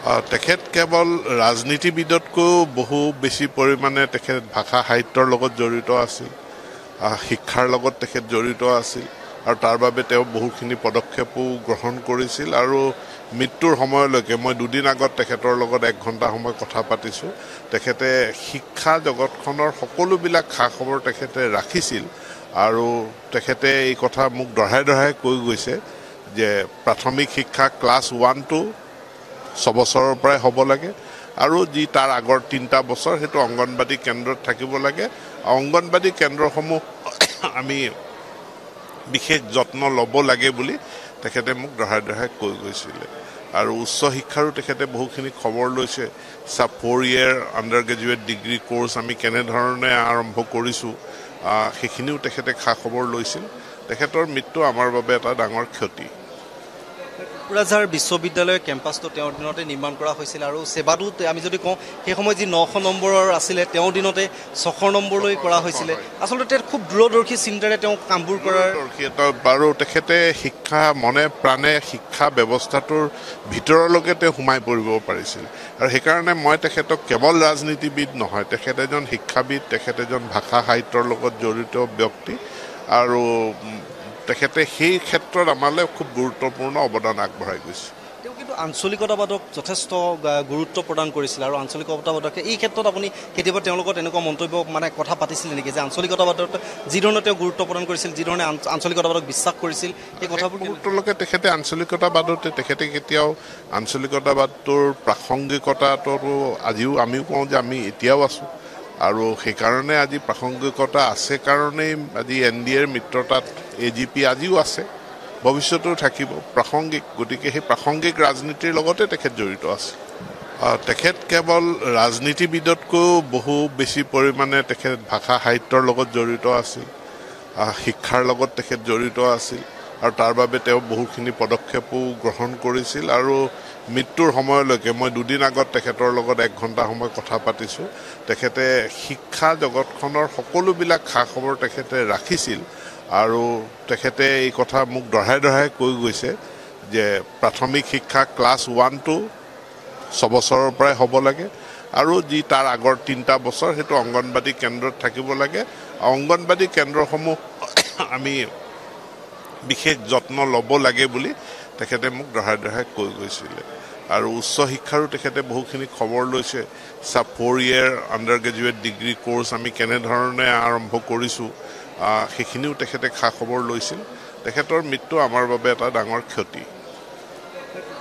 তেখেত কেৱল ৰাজনীতিবিদতকৈও বহু বেছি পৰিমাণে তেখেত ভাষা সাহিত্যৰ লগত জড়িত আছিল, শিক্ষাৰ লগত তেখেত জড়িত আছিল আৰু তাৰ বাবে তেওঁ বহুখিনি পদক্ষেপো গ্ৰহণ কৰিছিল আৰু মৃত্যুৰ সময়লৈকে মই দুদিন আগত তেখেতৰ লগত 1 ঘণ্টা সময় কথা পাতিছোঁ। তেখেতে শিক্ষা জগতখনৰ সকলোবিলাক খা খবৰ তেখেতে ৰাখিছিল আৰু তেখেতে এই কথা মোক দঢ়াই দঢ়াই কৈ গৈছে যে প্ৰাথমিক শিক্ষা ক্লাছ 1 to 6 বছৰৰ পৰাই হ'ব লাগে আৰু যি তাৰ আগৰ 3টা বছৰ সেইটো অংগনবাদী কেন্দ্ৰত থাকিব লাগে। অংগনবাদী কেন্দ্ৰসমূহ আমি বিশেষ যত্ন ল'ব লাগে বুলি তেখেতে মোক দঢ়াই দঢ়াই কৈ গৈছিলে আৰু উচ্চ শিক্ষাৰো তেখেতে বহুখিনি খবৰ লৈছে। 4 year under graduate degree course আমি কেনেধৰণে আৰম্ভ কৰিছোঁ সেইখিনিও তেখেতে খা খবৰ লৈছিল। তেখেতৰ মৃত্যু আমাৰ বাবে এটা ডাঙৰ ক্ষতি। কোকৰাঝাৰ বিশ্ববিদ্যালয়ৰ কেম্পাছটো তেওঁৰ দিনতে নিৰ্মাণ কৰা হৈছিল আৰু সেৱাটো আমি যদি কওঁ সেই সময়ত যি 900 নম্বৰৰ আছিলে তেওঁৰ দিনতে 600 নম্বৰলৈ কৰা হৈছিলে। আচলতে তেওঁ খুব দূৰদৰ্শী চিন্তাৰে তেওঁ কামবোৰ কৰাৰ বাৰু তেখেতে শিক্ষা মনে প্ৰাণে শিক্ষা ব্যৱস্থাটোৰ ভিতৰলৈকে তেওঁ সোমাই পৰিব পাৰিছিল আৰু সেইকাৰণে মই তেখেতক কেৱল ৰাজনীতিবিদ নহয়, তেখেত এজন শিক্ষাবিদ, তেখেত এজন ভাষা সাহিত্যৰ লগত জড়িত ব্যক্তি আৰু তেখেতে সেই ক্ষেত্ৰত আমালৈ খুব গুৰুত্বপূৰ্ণ অৱদান আগবঢ়াই গৈছে। তেওঁ কিন্তু আঞ্চলিকতাবাদক যথেষ্ট গুৰুত্ব প্ৰদান কৰিছিল আৰু আঞ্চলিকতাবাদকে এই ক্ষেত্ৰত আপুনি কেতিয়াবা তেওঁৰ লগত এনেকুৱা মন্তব্য কথা পাতিছিলে নেকি যে আঞ্চলিকতাবাদক যিধৰণে তেওঁ গুৰুত্ব প্ৰদান কৰিছিল, যিধৰণে আঞ্চলিকতাবাদক বিশ্বাস কৰিছিল, এই কথাবোৰ গুৰুত্বলৈকে তেখেতে আঞ্চলিকতাবাদতে তেখেতে কেতিয়াও আঞ্চলিকতাবাদটোৰ প্ৰাসংগিকতাটো আজিও আমিও কওঁ যে আমি এতিয়াও আছোঁ আৰু সেইকাৰণে আজি প্ৰাসংগিকতা আছে কাৰণেই আজি NDAৰ মিত্ৰতাত AGP আজিও আছে, ভৱিষ্যতেও থাকিব প্ৰাসংগিক। গতিকে সেই প্ৰাসংগিক ৰাজনীতিৰ লগতে তেখেত জড়িত আছে। তেখেত কেৱল ৰাজনীতিবিদতকৈও বহু বেছি পৰিমাণে তেখেত ভাষা সাহিত্যৰ লগত জড়িত আছিল, শিক্ষাৰ লগত তেখেত জড়িত আছিল আৰু তাৰ বাবে তেওঁ বহুখিনি পদক্ষেপো গ্ৰহণ কৰিছিল আৰু মৃত্যুৰ সময়লৈকে মই দুদিন আগত তেখেতৰ লগত 1 ঘণ্টা সময় কথা পাতিছোঁ। তেখেতে শিক্ষা জগতখনৰ সকলোবিলাক খা খবৰ তেখেতে ৰাখিছিল আৰু তেখেতে এই কথা মোক দঢ়াই দঢ়াই কৈ গৈছে যে প্ৰাথমিক শিক্ষা ক্লাছ 1 to 6 বছৰৰ পৰাই হ'ব লাগে আৰু যি তাৰ আগৰ 3টা বছৰ সেইটো অংগনবাদী কেন্দ্ৰত থাকিব লাগে। অংগনবাদী কেন্দ্ৰসমূহ আমি বিশেষ যত্ন ল'ব লাগে বুলি তেখেতে মোক দঢ়াই দঢ়াই কৈ গৈছিলে আৰু উচ্চ শিক্ষাৰো তেখেতে বহুখিনি খবৰ লৈছে। 4 year under graduate degree course আমি কেনেধৰণে আৰম্ভ কৰিছোঁ সেইখিনিও তেখেতে খা খবৰ লৈছিল। তেখেতৰ মৃত্যু আমাৰ বাবে এটা ডাঙৰ ক্ষতি।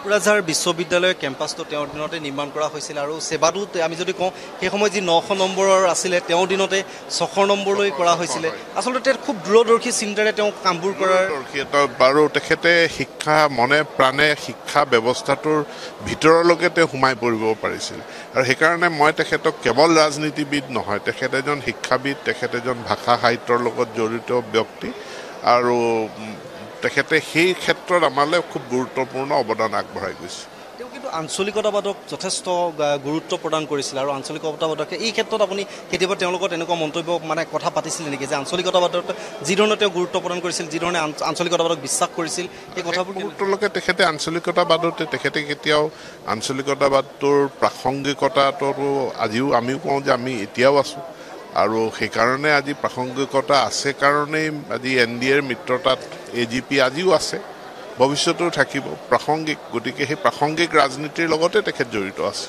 কোকৰাঝাৰ বিশ্ববিদ্যালয়ৰ কেম্পাছটো তেওঁৰ দিনতে নিৰ্মাণ কৰা হৈছিল আৰু সেৱাটো আমি যদি কওঁ সেই সময়ত যি 900 নম্বৰৰ আছিলে তেওঁৰ দিনতে 600 নম্বৰলৈ কৰা হৈছিলে। আচলতে তেওঁ খুব দূৰদৰ্শী চিন্তাৰে তেওঁ কামবোৰ কৰাৰ বাৰু তেখেতে শিক্ষা মনে প্ৰাণে শিক্ষা ব্যৱস্থাটোৰ ভিতৰলৈকে তেওঁ সোমাই পৰিব পাৰিছিল আৰু সেইকাৰণে মই তেখেতক কেৱল ৰাজনীতিবিদ নহয়, তেখেত এজন শিক্ষাবিদ, তেখেত এজন ভাষা সাহিত্যৰ লগত জড়িত ব্যক্তি আৰু তেখেতে সেই ক্ষেত্ৰত আমালৈ খুব গুৰুত্বপূৰ্ণ অৱদান আগবঢ়াই গৈছে। তেওঁ কিন্তু আঞ্চলিকতাবাদক যথেষ্ট গুৰুত্ব প্ৰদান কৰিছিল আৰু আঞ্চলিকতাবাদকে এই ক্ষেত্ৰত আপুনি কেতিয়াবা তেওঁৰ লগত এনেকুৱা মন্তব্য কথা পাতিছিলে নেকি যে আঞ্চলিকতাবাদক যিধৰণে তেওঁ গুৰুত্ব প্ৰদান কৰিছিল, যিধৰণে আঞ্চলিকতাবাদক বিশ্বাস কৰিছিল, এই কথাবোৰ গুৰুত্বলৈকে তেখেতে আঞ্চলিকতাবাদতে তেখেতে কেতিয়াও আঞ্চলিকতাবাদটোৰ প্ৰাসংগিকতাটো আজিও আমিও কওঁ যে আমি এতিয়াও আছোঁ আৰু সেইকাৰণে আজি প্ৰাসংগিকতা আছে কাৰণেই আজি NDAৰ মিত্ৰতাত AGP আজিও আছে, ভৱিষ্যতেও থাকিব প্ৰাসংগিক। গতিকে সেই প্ৰাসংগিক ৰাজনীতিৰ লগতে তেখেত জড়িত আছে।